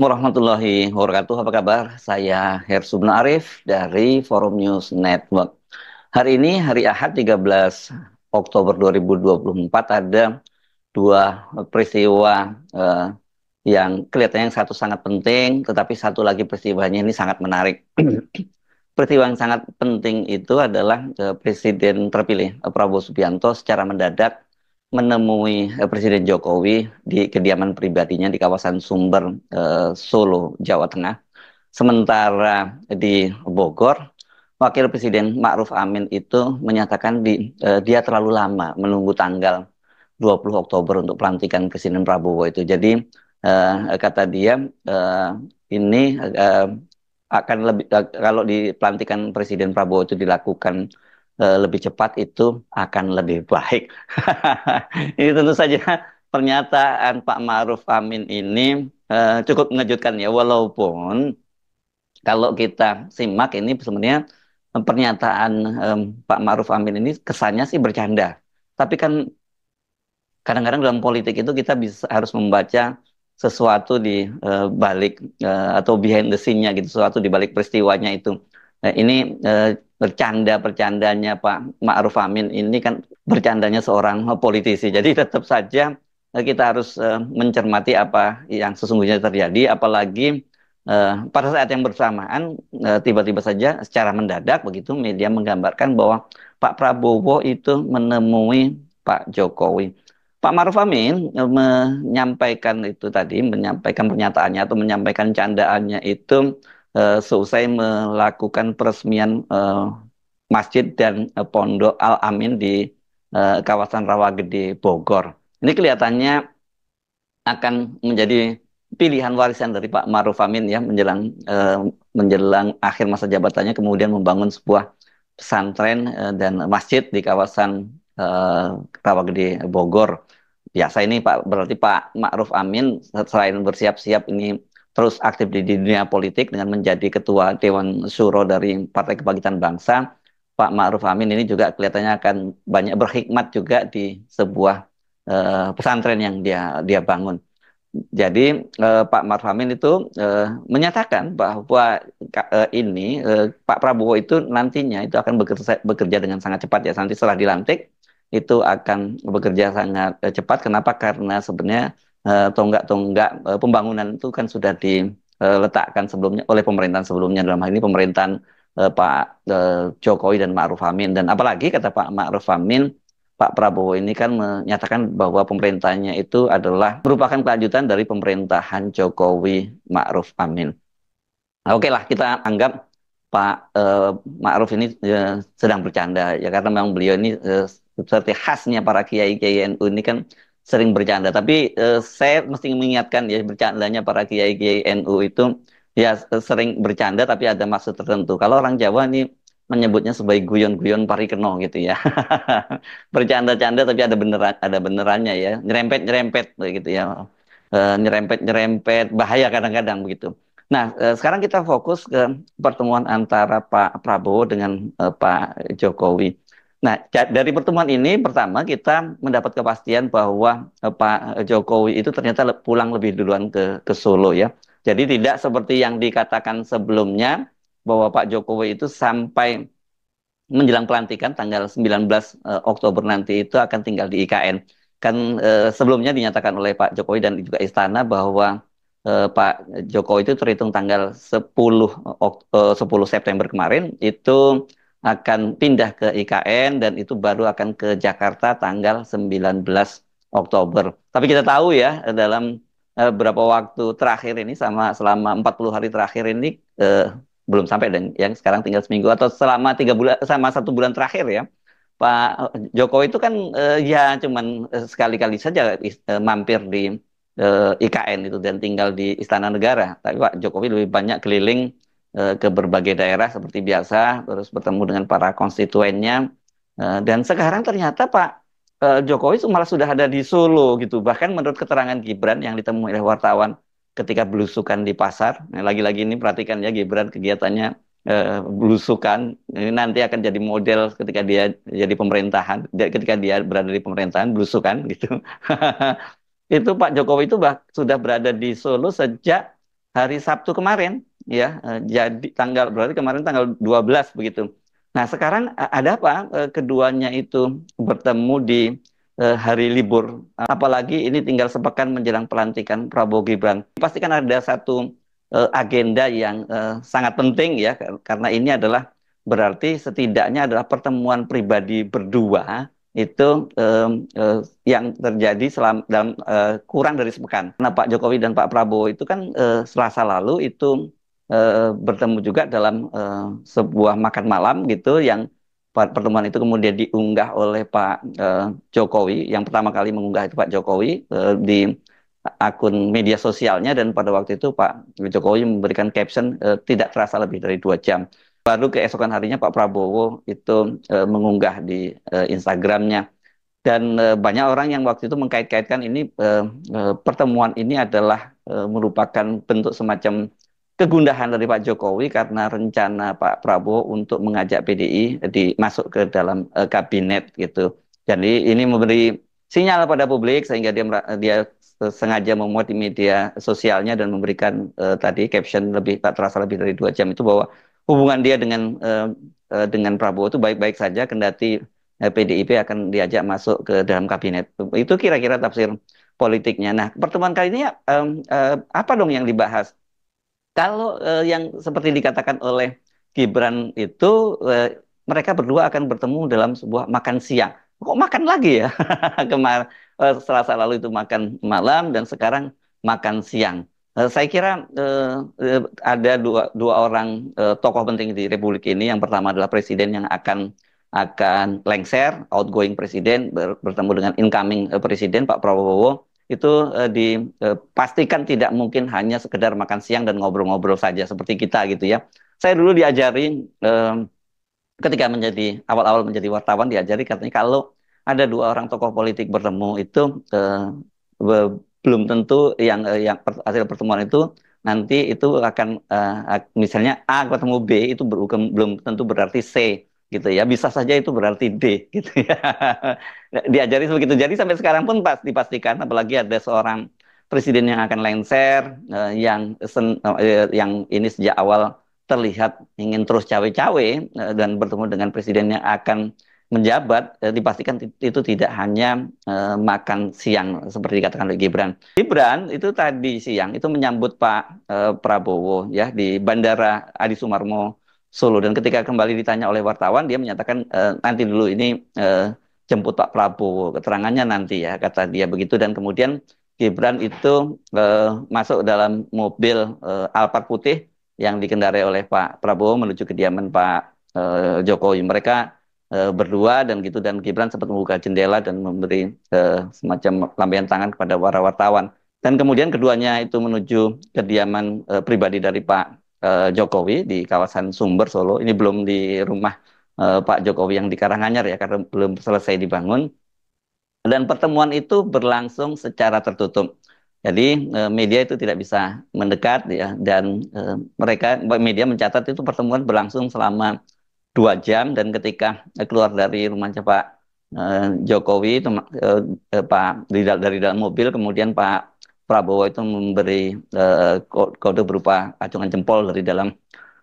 Warahmatullahi wabarakatuh. Apa kabar? Saya Hersubna Arif dari Forum News Network. Hari ini, hari Ahad 13 Oktober 2024, ada dua peristiwa yang kelihatannya yang satu sangat penting, tetapi satu lagi peristiwanya ini sangat menarik. Peristiwa yang sangat penting itu adalah Presiden terpilih Prabowo Subianto secara mendadak menemui Presiden Jokowi di kediaman pribadinya di kawasan Sumber, Solo, Jawa Tengah. Sementara di Bogor, Wakil Presiden Ma'ruf Amin itu menyatakan dia terlalu lama menunggu tanggal 20 Oktober untuk pelantikan Presiden Prabowo itu. Jadi kata dia eh, ini akan lebih kalau di pelantikan Presiden Prabowo itu dilakukan lebih cepat itu akan lebih baik. Ini tentu saja pernyataan Pak Ma'ruf Amin ini cukup mengejutkan ya, walaupun kalau kita simak ini sebenarnya pernyataan Pak Ma'ruf Amin ini kesannya sih bercanda. Tapi kan kadang-kadang dalam politik itu kita bisa harus membaca sesuatu di balik atau behind the scene-nya gitu, sesuatu di balik peristiwanya itu. Ini bercandanya Pak Ma'ruf Amin ini kan bercandanya seorang politisi. Jadi tetap saja kita harus mencermati apa yang sesungguhnya terjadi, apalagi pada saat yang bersamaan tiba-tiba saja secara mendadak begitu media menggambarkan bahwa Pak Prabowo itu menemui Pak Jokowi. Pak Maruf Amin menyampaikan itu tadi, menyampaikan pernyataannya atau menyampaikan candaannya itu seusai melakukan peresmian masjid dan pondok Al Amin di kawasan Rawagede, Bogor. Ini kelihatannya akan menjadi pilihan warisan dari Pak Maruf Amin ya menjelang akhir masa jabatannya, kemudian membangun sebuah pesantren dan masjid di kawasan eh, Rawagede, Bogor. Biasa ini Pak, berarti Pak Ma'ruf Amin selain bersiap-siap ini terus aktif di dunia politik dengan menjadi ketua Dewan Syuro dari Partai Kebangkitan Bangsa, Pak Ma'ruf Amin ini juga kelihatannya akan banyak berhikmat juga di sebuah pesantren yang dia dia bangun. Jadi Pak Ma'ruf Amin itu menyatakan bahwa ini Pak Prabowo itu nantinya itu akan bekerja dengan sangat cepat ya. Nanti setelah dilantik itu akan bekerja sangat cepat. Kenapa? Karena sebenarnya tonggak-tonggak pembangunan itu kan sudah diletakkan sebelumnya oleh pemerintahan sebelumnya, dalam hal ini pemerintahan Pak Jokowi dan Ma'ruf Amin. Dan apalagi kata Pak Ma'ruf Amin, Pak Prabowo ini kan menyatakan bahwa pemerintahnya itu adalah merupakan kelanjutan dari pemerintahan Jokowi Ma'ruf Amin. Nah, oke lah, kita anggap Pak Ma'ruf ini sedang bercanda ya, karena memang beliau ini seperti khasnya para kiai-kiai NU ini kan sering bercanda. Tapi saya mesti mengingatkan ya, bercandanya para kiai-kiai NU itu ya sering bercanda tapi ada maksud tertentu. Kalau orang Jawa ini menyebutnya sebagai guyon-guyon parikeno gitu ya. Bercanda-canda tapi ada benerannya ya, nyerempet-nyerempet gitu ya. Nyerempet-nyerempet bahaya kadang-kadang begitu. Nah, sekarang kita fokus ke pertemuan antara Pak Prabowo dengan Pak Jokowi. Nah, dari pertemuan ini pertama kita mendapat kepastian bahwa Pak Jokowi itu ternyata pulang lebih duluan ke Solo ya. Jadi tidak seperti yang dikatakan sebelumnya bahwa Pak Jokowi itu sampai menjelang pelantikan tanggal 19 Oktober nanti itu akan tinggal di IKN. Kan sebelumnya dinyatakan oleh Pak Jokowi dan juga Istana bahwa Pak Jokowi itu terhitung tanggal 10 September kemarin itu akan pindah ke IKN dan itu baru akan ke Jakarta tanggal 19 Oktober. Tapi kita tahu ya dalam beberapa waktu terakhir ini selama 40 hari terakhir ini belum sampai dan yang sekarang tinggal seminggu atau selama 3 bulan sama 1 bulan terakhir ya, Pak Jokowi itu kan ya cuman sekali-kali saja mampir di IKN itu dan tinggal di Istana Negara. Tapi Pak Jokowi lebih banyak keliling ke berbagai daerah seperti biasa, terus bertemu dengan para konstituennya. Dan sekarang ternyata Pak Jokowi malah sudah ada di Solo gitu. Bahkan menurut keterangan Gibran yang ditemui oleh wartawan ketika belusukan di pasar. Nah, lagi-lagi ini perhatikan ya, Gibran kegiatannya belusukan. Ini nanti akan jadi model ketika dia jadi pemerintahan, ketika dia berada di pemerintahan belusukan gitu. Itu Pak Jokowi itu sudah berada di Solo sejak hari Sabtu kemarin, ya. Jadi tanggal berarti kemarin tanggal 12 begitu. Nah, sekarang ada apa? Keduanya itu bertemu di hari libur. Apalagi ini tinggal sepekan menjelang pelantikan Prabowo Gibran. Pastikan ada satu agenda yang sangat penting ya, karena ini adalah berarti setidaknya adalah pertemuan pribadi berdua itu yang terjadi dalam kurang dari sepekan. Nah, Pak Jokowi dan Pak Prabowo itu kan Selasa lalu itu bertemu juga dalam sebuah makan malam gitu yang pertemuan itu kemudian diunggah oleh Pak Jokowi. Yang pertama kali mengunggah itu Pak Jokowi di akun media sosialnya, dan pada waktu itu Pak Jokowi memberikan caption tidak terasa lebih dari 2 jam. Baru keesokan harinya Pak Prabowo itu mengunggah di Instagramnya. Dan banyak orang yang waktu itu mengkait-kaitkan ini pertemuan ini adalah merupakan bentuk semacam kegundahan dari Pak Jokowi karena rencana Pak Prabowo untuk mengajak PDI masuk ke dalam kabinet gitu. Jadi ini memberi sinyal pada publik sehingga dia sengaja memuat di media sosialnya dan memberikan tadi caption lebih tak terasa lebih dari 2 jam itu bahwa hubungan dia dengan Prabowo itu baik-baik saja, kendati PDIP akan diajak masuk ke dalam kabinet. Itu kira-kira tafsir politiknya. Nah, pertemuan kali ini apa dong yang dibahas? Kalau yang seperti dikatakan oleh Gibran itu, eh, mereka berdua akan bertemu dalam sebuah makan siang. Kok makan lagi ya? Selasa lalu itu makan malam dan sekarang makan siang. Saya kira ada dua orang tokoh penting di Republik ini. Yang pertama adalah presiden yang akan lengser, outgoing presiden bertemu dengan incoming presiden Pak Prabowo. Itu dipastikan tidak mungkin hanya sekedar makan siang dan ngobrol-ngobrol saja seperti kita gitu ya. Saya dulu diajari ketika awal-awal menjadi wartawan, diajari katanya kalau ada dua orang tokoh politik bertemu itu belum tentu hasil pertemuan itu nanti itu akan misalnya A ketemu B itu belum tentu berarti C gitu ya, bisa saja itu berarti D gitu ya. Diajari begitu, jadi sampai sekarang pun dipastikan, apalagi ada seorang presiden yang akan lengser yang ini sejak awal terlihat ingin terus cawe-cawe dan bertemu dengan presiden yang akan menjabat, dipastikan itu tidak hanya makan siang seperti dikatakan oleh Gibran. Gibran itu tadi siang itu menyambut Pak Prabowo ya di Bandara Adi Sumarmo Solo, dan ketika kembali ditanya oleh wartawan dia menyatakan nanti dulu ini jemput Pak Prabowo, keterangannya nanti ya kata dia begitu, dan kemudian Gibran itu masuk dalam mobil Alphard putih yang dikendarai oleh Pak Prabowo menuju kediaman Pak Jokowi. Mereka berdua dan gitu, dan Gibran sempat membuka jendela dan memberi semacam lambaian tangan kepada para wartawan. Dan kemudian keduanya itu menuju kediaman pribadi dari Pak Jokowi di kawasan Sumber Solo. Ini belum di rumah Pak Jokowi yang di Karanganyar ya, karena belum selesai dibangun. Dan pertemuan itu berlangsung secara tertutup. Jadi media itu tidak bisa mendekat ya, dan media mencatat itu pertemuan berlangsung selama 2 jam, dan ketika keluar dari rumahnya Pak Jokowi itu Pak dari dalam mobil, kemudian Pak Prabowo itu memberi kode berupa acungan jempol dari dalam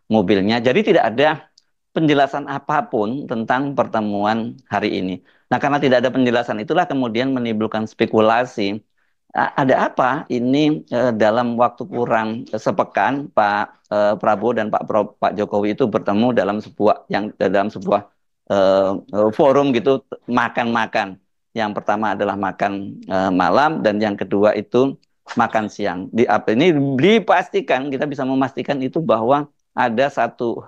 mobilnya. Jadi tidak ada penjelasan apapun tentang pertemuan hari ini. Nah, karena tidak ada penjelasan itulah kemudian menimbulkan spekulasi. Ada apa ini dalam waktu kurang sepekan Pak Prabowo dan Pak Jokowi itu bertemu dalam sebuah forum gitu, makan-makan. Yang pertama adalah makan malam, dan yang kedua itu makan siang. Ini dipastikan, kita bisa memastikan itu bahwa ada satu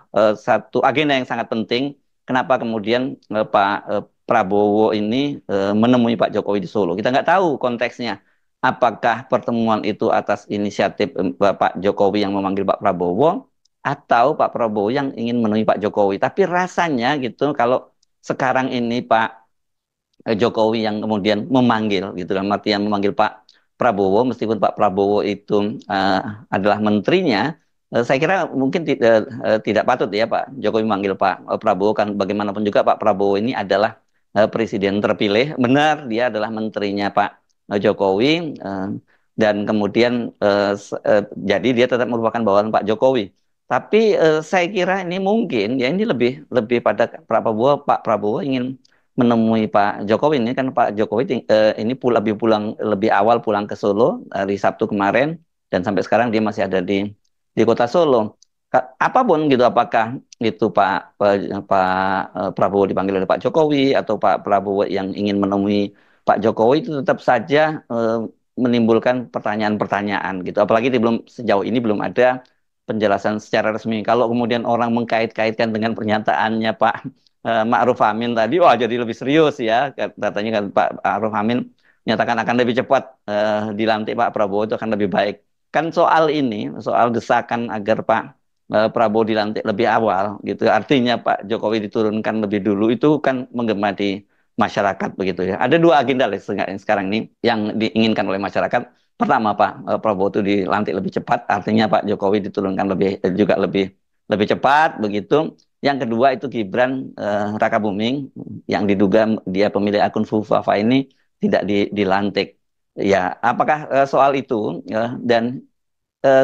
agenda yang sangat penting. Kenapa kemudian Pak Prabowo ini menemui Pak Jokowi di Solo? Kita nggak tahu konteksnya. Apakah pertemuan itu atas inisiatif Pak Jokowi yang memanggil Pak Prabowo, atau Pak Prabowo yang ingin menemui Pak Jokowi? Tapi rasanya gitu, kalau sekarang ini Pak Jokowi yang kemudian memanggil gitu, dalam artian memanggil Pak Prabowo, meskipun Pak Prabowo itu adalah menterinya, saya kira mungkin tidak patut ya Pak Jokowi memanggil Pak Prabowo, kan bagaimanapun juga Pak Prabowo ini adalah presiden terpilih, benar dia adalah menterinya Pak Jokowi, dan kemudian jadi dia tetap merupakan bawahan Pak Jokowi. Tapi saya kira ini mungkin ya ini lebih lebih pada Pak Prabowo ingin menemui Pak Jokowi. Ini kan Pak Jokowi ini lebih pulang lebih awal pulang ke Solo hari Sabtu kemarin dan sampai sekarang dia masih ada di kota Solo. Apapun gitu, apakah itu Pak Prabowo dipanggil oleh Pak Jokowi atau Pak Prabowo yang ingin menemui Pak Jokowi, itu tetap saja menimbulkan pertanyaan-pertanyaan gitu. Apalagi belum sejauh ini belum ada penjelasan secara resmi. Kalau kemudian orang mengkait-kaitkan dengan pernyataannya Pak Ma'ruf Amin tadi, wah jadi lebih serius ya. Katanya kan Pak Ma'ruf Amin menyatakan akan lebih cepat dilantik Pak Prabowo itu akan lebih baik. Kan soal ini, soal desakan agar Pak Prabowo dilantik lebih awal gitu. Artinya Pak Jokowi diturunkan lebih dulu itu kan menggema di masyarakat begitu ya. Ada dua agenda lah sekarang ini yang diinginkan oleh masyarakat. Pertama Pak Prabowo itu dilantik lebih cepat, artinya Pak Jokowi diturunkan juga lebih lebih cepat begitu. Yang kedua itu Gibran Rakabuming yang diduga dia pemilik akun Fufafa ini tidak dilantik. Ya, apakah soal itu dan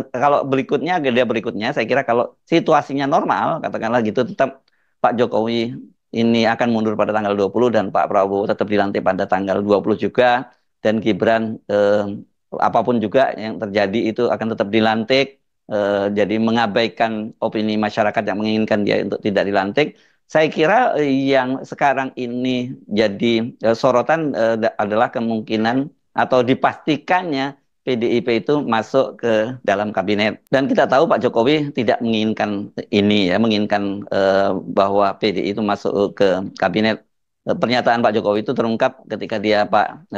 kalau berikutnya, agenda berikutnya, saya kira kalau situasinya normal, katakanlah gitu, tetap Pak Jokowi ini akan mundur pada tanggal 20 dan Pak Prabowo tetap dilantik pada tanggal 20 juga, dan Gibran apapun juga yang terjadi itu akan tetap dilantik, jadi mengabaikan opini masyarakat yang menginginkan dia untuk tidak dilantik. Saya kira yang sekarang ini jadi sorotan adalah kemungkinan atau dipastikannya PDIP itu masuk ke dalam kabinet. Dan kita tahu Pak Jokowi tidak menginginkan ini ya, menginginkan bahwa PDI itu masuk ke kabinet. Pernyataan Pak Jokowi itu terungkap ketika dia Pak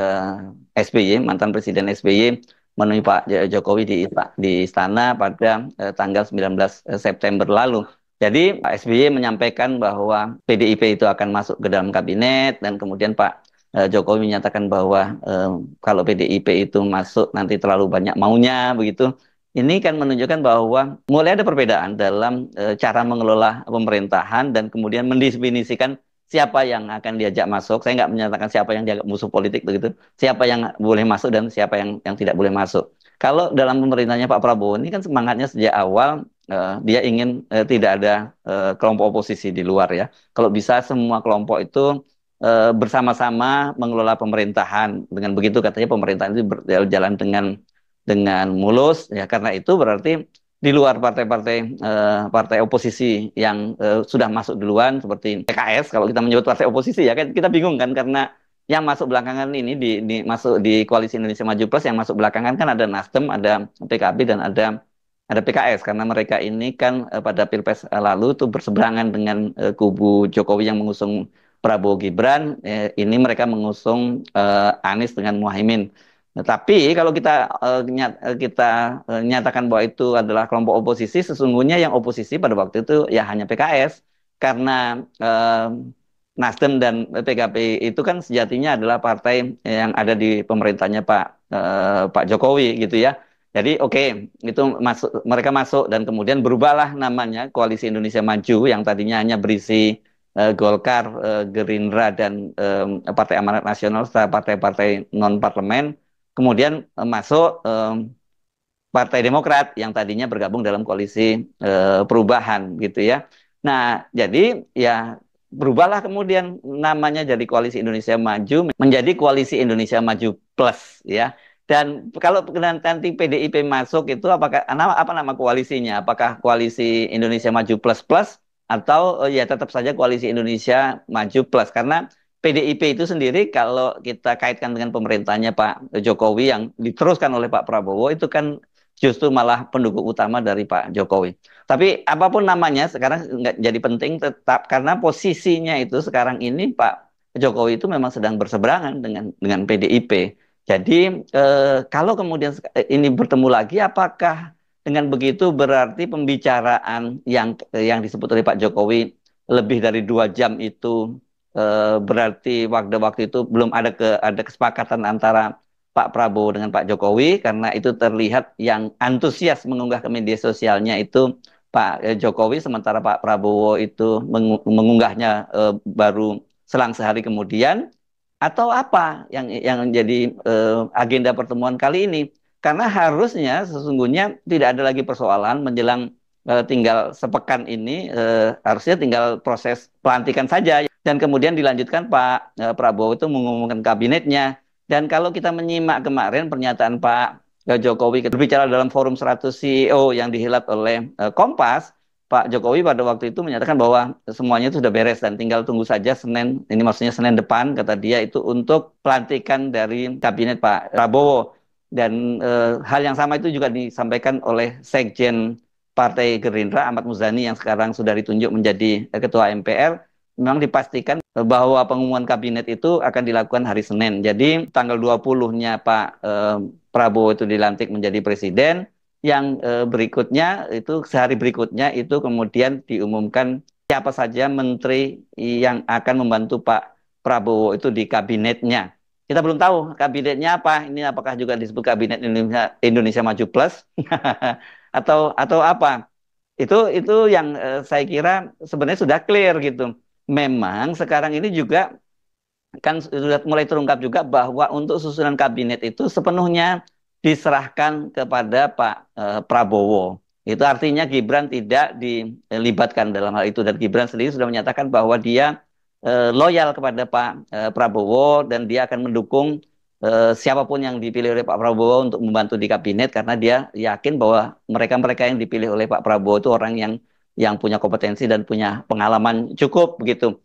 SBY, mantan Presiden SBY, menemui Pak Jokowi di istana pada tanggal 19 September lalu. Jadi Pak SBY menyampaikan bahwa PDIP itu akan masuk ke dalam kabinet dan kemudian Pak Jokowi menyatakan bahwa kalau PDIP itu masuk nanti terlalu banyak maunya begitu. Ini kan menunjukkan bahwa mulai ada perbedaan dalam cara mengelola pemerintahan dan kemudian mendefinisikan siapa yang akan diajak masuk. Saya nggak menyatakan siapa yang dianggap musuh politik begitu. Siapa yang boleh masuk dan siapa yang tidak boleh masuk. Kalau dalam pemerintahnya Pak Prabowo ini kan semangatnya sejak awal dia ingin tidak ada kelompok oposisi di luar ya. Kalau bisa semua kelompok itu bersama-sama mengelola pemerintahan. Dengan begitu katanya pemerintahan itu berjalan dengan mulus ya, karena itu berarti di luar partai-partai partai oposisi yang sudah masuk duluan seperti PKS, kalau kita menyebut partai oposisi ya kan kita bingung kan, karena yang masuk belakangan ini masuk di Koalisi Indonesia Maju Plus, yang masuk belakangan kan ada Nasdem, ada PKB dan ada PKS, karena mereka ini kan pada Pilpres lalu tuh berseberangan dengan kubu Jokowi yang mengusung Prabowo Gibran, ini mereka mengusung Anies dengan Muhaimin. Nah, tapi kalau kita nyatakan bahwa itu adalah kelompok oposisi, sesungguhnya yang oposisi pada waktu itu ya hanya PKS, karena Nasdem dan PKB itu kan sejatinya adalah partai yang ada di pemerintahnya Pak Jokowi gitu ya. Jadi itu mereka masuk dan kemudian berubahlah namanya Koalisi Indonesia Maju yang tadinya hanya berisi Golkar, Gerindra dan Partai Amanat Nasional serta partai-partai non parlemen, kemudian masuk Partai Demokrat yang tadinya bergabung dalam koalisi perubahan gitu ya. Nah, jadi ya berubahlah kemudian namanya jadi Koalisi Indonesia Maju menjadi Koalisi Indonesia Maju Plus ya. Dan kalau nanti PDIP masuk itu apa nama koalisinya? Apakah Koalisi Indonesia Maju Plus Plus atau ya tetap saja Koalisi Indonesia Maju Plus? Karena PDIP itu sendiri kalau kita kaitkan dengan pemerintahnya Pak Jokowi yang diteruskan oleh Pak Prabowo itu kan justru malah pendukung utama dari Pak Jokowi. Tapi apapun namanya sekarang nggak jadi penting, tetap karena posisinya itu sekarang ini Pak Jokowi itu memang sedang berseberangan dengan PDIP. Jadi kalau kemudian ini bertemu lagi, apakah dengan begitu berarti pembicaraan yang disebut oleh Pak Jokowi lebih dari 2 jam itu berarti waktu itu belum ada kesepakatan antara Pak Prabowo dengan Pak Jokowi, karena itu terlihat yang antusias mengunggah ke media sosialnya itu Pak Jokowi, sementara Pak Prabowo itu mengunggahnya baru selang sehari kemudian, atau apa yang jadi agenda pertemuan kali ini? Karena harusnya sesungguhnya tidak ada lagi persoalan menjelang tinggal sepekan ini, harusnya tinggal proses pelantikan saja dan kemudian dilanjutkan Pak Prabowo itu mengumumkan kabinetnya. Dan kalau kita menyimak kemarin pernyataan Pak Jokowi berbicara dalam forum 100 CEO yang dihelat oleh Kompas, Pak Jokowi pada waktu itu menyatakan bahwa semuanya itu sudah beres dan tinggal tunggu saja Senin, ini maksudnya Senin depan, kata dia itu untuk pelantikan dari kabinet Pak Prabowo. Dan hal yang sama itu juga disampaikan oleh Sekjen Partai Gerindra Ahmad Muzani yang sekarang sudah ditunjuk menjadi Ketua MPR. Memang dipastikan bahwa pengumuman kabinet itu akan dilakukan hari Senin. Jadi tanggal 20-nya Pak Prabowo itu dilantik menjadi presiden, yang berikutnya itu sehari berikutnya itu kemudian diumumkan siapa saja menteri yang akan membantu Pak Prabowo itu di kabinetnya. Kita belum tahu kabinetnya apa. Ini apakah juga disebut kabinet Indonesia Maju Plus atau apa? Itu yang saya kira sebenarnya sudah clear gitu. Memang sekarang ini juga kan sudah mulai terungkap juga bahwa untuk susunan kabinet itu sepenuhnya diserahkan kepada Pak Prabowo. Itu artinya Gibran tidak dilibatkan dalam hal itu dan Gibran sendiri sudah menyatakan bahwa dia loyal kepada Pak Prabowo dan dia akan mendukung siapapun yang dipilih oleh Pak Prabowo untuk membantu di kabinet karena dia yakin bahwa mereka-mereka yang dipilih oleh Pak Prabowo itu orang yang punya kompetensi dan punya pengalaman cukup begitu.